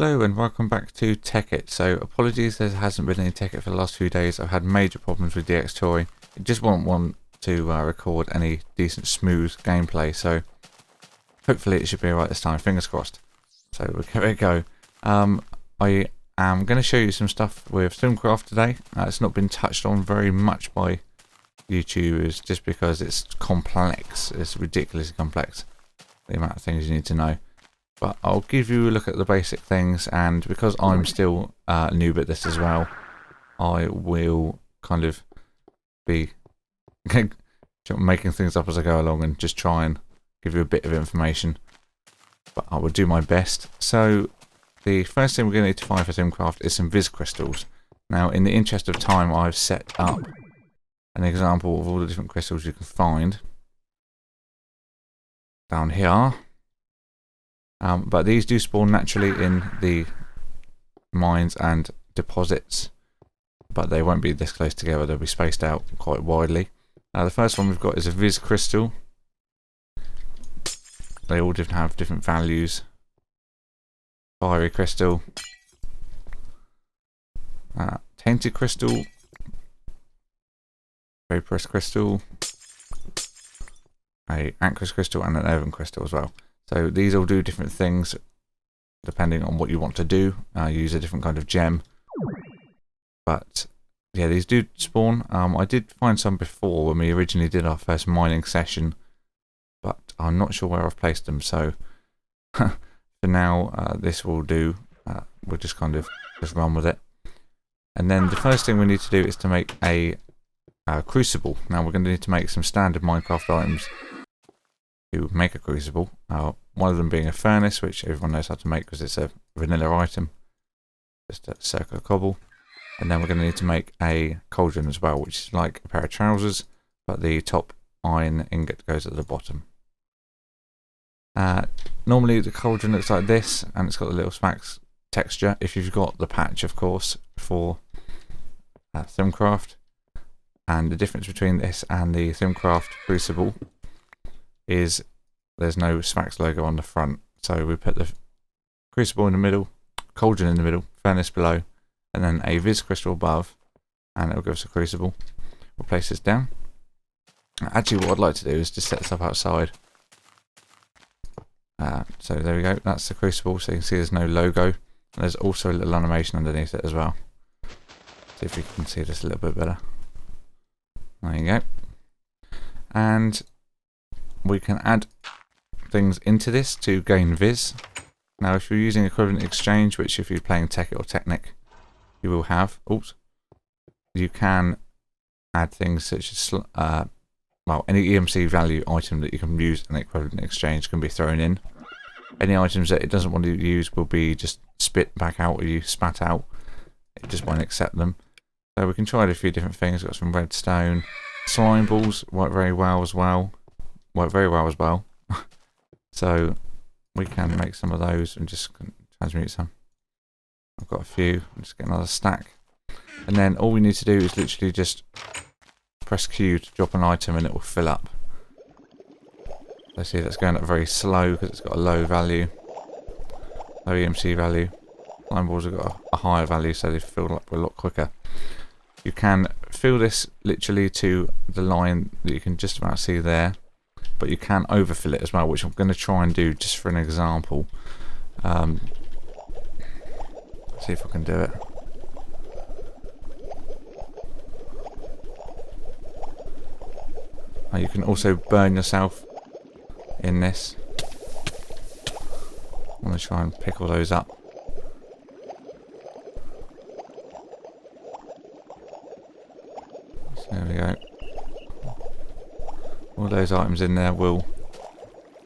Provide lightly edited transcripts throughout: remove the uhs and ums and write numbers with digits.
Hello and welcome back to Tekkit. So apologies there hasn't been any Tekkit for the last few days. I've had major problems with DX Toy. I just won't want to record any decent smooth gameplay, so hopefully it should be alright this time, fingers crossed. So we'll give it a go. I am going to show you some stuff with Thaumcraft today. It's not been touched on very much by YouTubers just because it's complex. It's ridiculously complex, the amount of things you need to know. But I'll give you a look at the basic things, and because I'm still a noob at this as well, I will kind of be making things up as I go along and just try and give you a bit of information. But I will do my best. So the first thing we're going to need to find for Thaumcraft is some Viscous Tools. Now, in the interest of time, I've set up an example of all the different crystals you can find down here. But these do spawn naturally in the mines and deposits, but they won't be this close together. They'll be spaced out quite widely. The first one we've got is a Vis crystal. They all have different values. Fiery crystal, tainted crystal, vaporous crystal, a aqueous crystal, and an earthen crystal as well. So these all do different things depending on what you want to do. Use a different kind of gem. But yeah, these do spawn. I did find some before when we originally did our first mining session, but I'm not sure where I've placed them. So for now, this will do. We'll just kind of just run with it. And then the first thing we need to do is to make a Crucible. Now we're going to need to make some standard Minecraft items to make a Crucible. One of them being a furnace, which everyone knows how to make because it's a vanilla item, just a circular cobble. And then we're going to need to make a cauldron as well, which is like a pair of trousers, but the top iron ingot goes at the bottom. Normally the cauldron looks like this, and it's got the little smacks texture, if you've got the patch, of course, for Thaumcraft. And the difference between this and the Thaumcraft Crucible is there's no Smacks logo on the front. So we put the Crucible in the middle, cauldron in the middle, furnace below, and then a Vis crystal above, and it'll give us a Crucible. We'll place this down. Actually, what I'd like to do is just set this up outside. So there we go, that's the Crucible. So you can see there's no logo. And there's also a little animation underneath it as well. See if we can see this a little bit better. There you go. And we can add things into this to gain Viz. Now if you're using equivalent exchange, which if you're playing Tekkit or Technic you will have, you can add things such as well, any EMC value item that you can use in equivalent exchange can be thrown in. Any items that it doesn't want to use will be just spit back out, or you spat out. It just won't accept them. So we can try a few different things. Got some redstone, slime balls work very well as well. So we can make some of those and just transmute some. I've got a few. I'll just get another stack, and then all we need to do is literally just press Q to drop an item and it will fill up. So see, that's going up very slow because it's got a low value, low EMC value. Slime balls have got a higher value, so they fill up a lot quicker. You can fill this literally to the line that you can just about see there, but you can overfill it as well, which I'm going to try and do just for an example. See if I can do it. You can also burn yourself in this. I'm going to try and pick all those up. So there we go. All those items in there will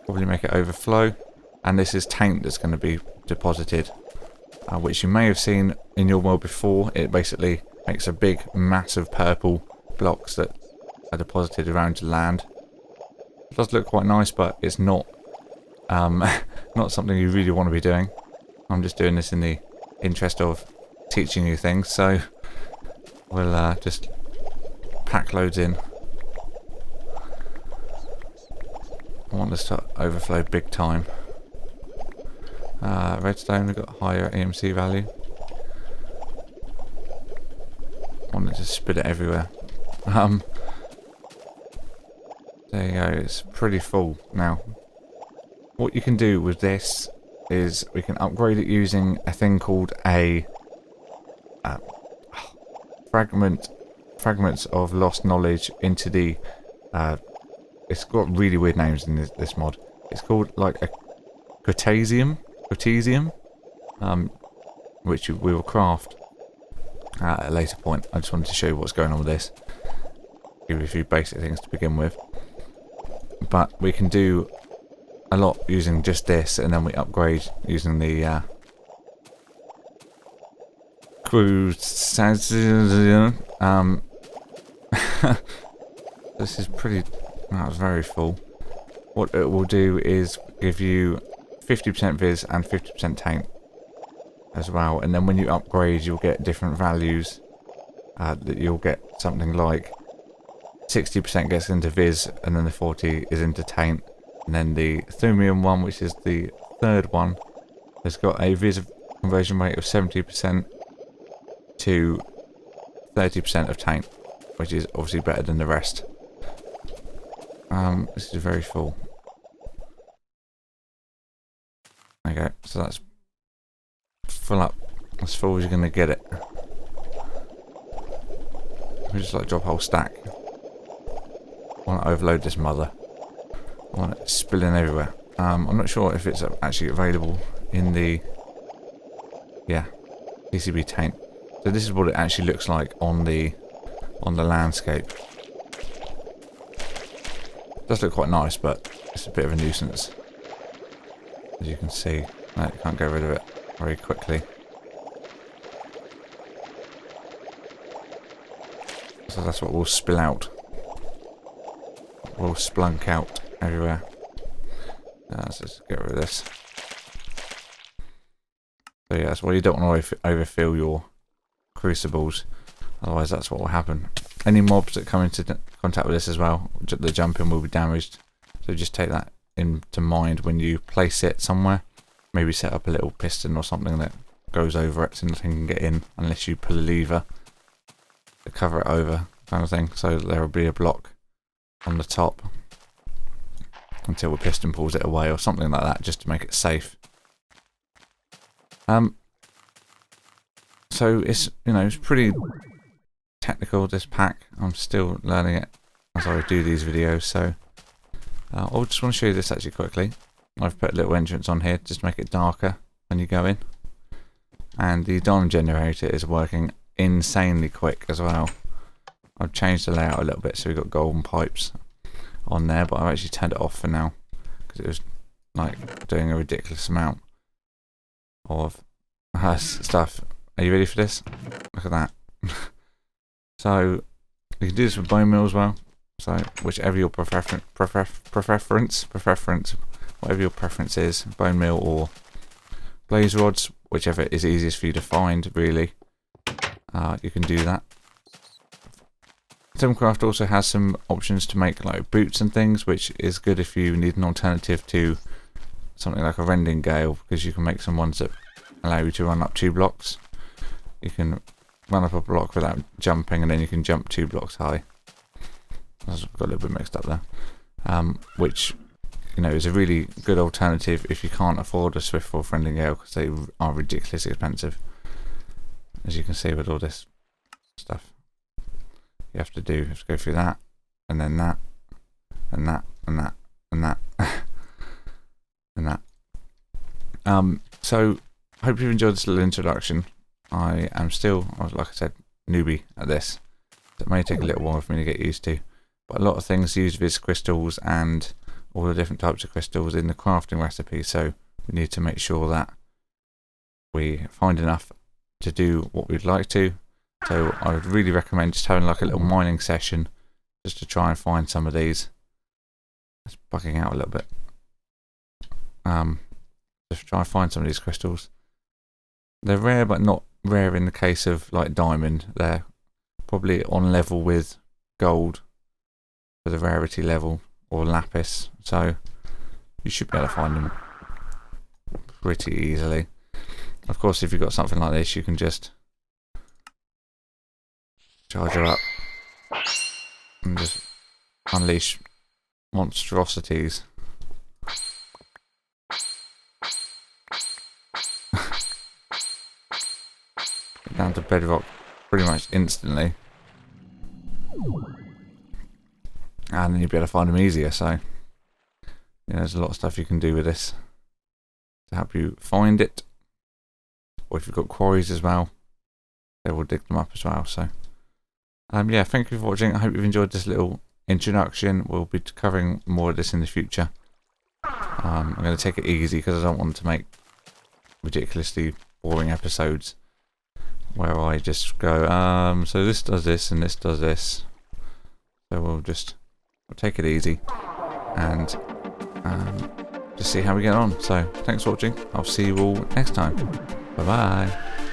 probably make it overflow, and this is taint that's going to be deposited, which you may have seen in your world before. It basically makes a big mass of purple blocks that are deposited around your land. It does look quite nice, but it's not not something you really want to be doing. I'm just doing this in the interest of teaching you things, so we'll just pack loads in. I want this to overflow big time. Redstone, we've got higher EMC value. I wanted to spit it everywhere. There you go, it's pretty full now. What you can do with this is we can upgrade it using a thing called a fragments of lost knowledge into the it's got really weird names in this mod. It's called like a Crotasium, which we will craft at a later point. I just wanted to show you what's going on with this, give you a few basic things to begin with. But we can do a lot using just this, and then we upgrade using the Crucible. This is pretty. That was very full. What it will do is give you 50% Viz and 50% taint as well, and then when you upgrade, you'll get different values. That you'll get something like 60% gets into Viz, and then the 40 is into taint, and then the Thumium one, which is the third one, has got a Viz conversion rate of 70% to 30% of taint, which is obviously better than the rest. This is very full. Okay, so that's full up, as full as you're going to get it. We just like drop a whole stack. I want to overload this mother. I want it spilling everywhere. I'm not sure if it's actually available in the PCB taint. So this is what it actually looks like on the landscape. It does look quite nice, but it's a bit of a nuisance, as you can see. No, you can't get rid of it very quickly. So that's what will spill out. Will splunk out everywhere. Let's just get rid of this. So yeah, that's why you don't want to overfill your crucibles, otherwise that's what will happen. Any mobs that come into contact with this as well, the jumping will be damaged. So just take that into mind when you place it somewhere. Maybe set up a little piston or something that goes over it so nothing can get in unless you pull a lever to cover it over, kind of thing. So there will be a block on the top until the piston pulls it away or something like that, just to make it safe. So it's, it's pretty technical, this pack. I'm still learning it as I do these videos, so I just want to show you this actually quickly. I've put a little entrance on here just to make it darker when you go in, and the diamond generator is working insanely quick as well. I've changed the layout a little bit so we've got golden pipes on there, but I've actually turned it off for now because it was like doing a ridiculous amount of stuff. Are you ready for this? Look at that. So you can do this with bone meal as well. So whichever your preference, whatever your preference is, bone meal or blaze rods, whichever is easiest for you to find, really. You can do that. Thaumcraft also has some options to make like boots and things, which is good if you need an alternative to something like a rending gale, because you can make some ones that allow you to run up 2 blocks. You can run up a block without jumping, and then you can jump 2 blocks high. I got a little bit mixed up there. Which, is a really good alternative if you can't afford a Swift or rending gale, because they are ridiculously expensive. As you can see with all this stuff. You have to go through that, and then that, and that, and that, and that, and that. So, I hope you've enjoyed this little introduction. I am still, like I said, newbie at this. It may take a little while for me to get used to, but a lot of things use Viscous crystals and all the different types of crystals in the crafting recipe, so we need to make sure that we find enough to do what we'd like to. So I would really recommend just having like a little mining session just to try and find some of these. It's bugging out a little bit. Just try and find some of these crystals. They're rare, but not rare in the case of like diamond. They're probably on level with gold for the rarity level, or lapis. So you should be able to find them pretty easily. Of course, if you've got something like this, you can just charge her up and just unleash monstrosities. Get down to bedrock pretty much instantly. And then you'll be able to find them easier, so yeah, there's a lot of stuff you can do with this to help you find it. Or if you've got quarries as well, they will dig them up as well. So yeah, thank you for watching. I hope you've enjoyed this little introduction. We'll be covering more of this in the future. I'm going to take it easy because I don't want to make ridiculously boring episodes where I just go, so this does this and this does this. So we'll take it easy and just see how we get on. So thanks for watching. I'll see you all next time. Bye bye.